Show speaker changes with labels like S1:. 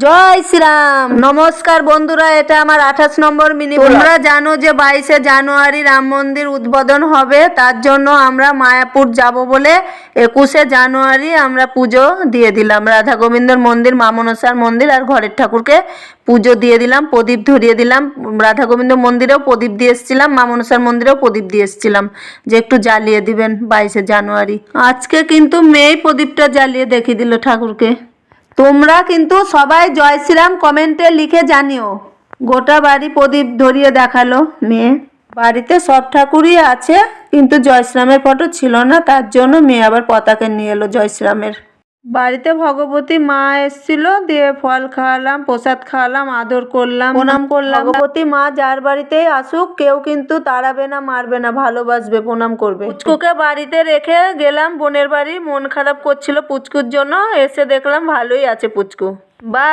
S1: জয় শ্রীরাম। নমস্কার বন্ধুরা, এটা আমার 28 নম্বর মিনি। তোমরা জানো যে 22শে জানুয়ারি রাম মন্দির উদ্বোধন হবে, তার জন্য আমরা মায়াপুর যাব বলে 21শে জানুয়ারি আমরা পুজো দিয়ে দিলাম। রাধা গোবিন্দর মন্দির, মা মনসার মন্দির আর ঘরের ঠাকুরকে পুজো দিয়ে দিলাম, প্রদীপ ধরিয়ে দিলাম। রাধা গোবিন্দ মন্দিরেও প্রদীপ দিয়ে এসেছিলাম, মা মনসার মন্দিরেও প্রদীপ দিয়ে এসেছিলাম যে একটু জ্বালিয়ে দিবেন 22শে জানুয়ারি। আজকে কিন্তু মেয়েই প্রদীপটা জ্বালিয়ে দেখিয়ে দিল ঠাকুরকে। তোমরা কিন্তু সবাই জয় শ্রীরাম কমেন্টে লিখে জানিও। গোটা বাড়ি প্রদীপ ধরিয়ে দেখালো মেয়ে। বাড়িতে সব ঠাকুরই আছে, কিন্তু জয় শ্রীরামের ফটো ছিল না, তার জন্য মেয়ে আবার পতাকা নিয়ে এলো জয় শ্রীরামের। বাড়িতে ভগবতী মা এসেছিল, দিয়ে ফল খাওয়ালাম, প্রসাদ খাওয়ালাম, আদর করলাম, প্রণাম করলাম। ভগবতী মা যার বাড়িতেই আসুক কেউ কিন্তু তাড়াবে না, মারবে না, ভালোবাসবে, প্রণাম করবে। পুচকুকে বাড়িতে রেখে গেলাম বোনের বাড়ি। মন খারাপ করছিল পুচকুর জন্য, এসে দেখলাম ভালোই আছে পুচকু। বা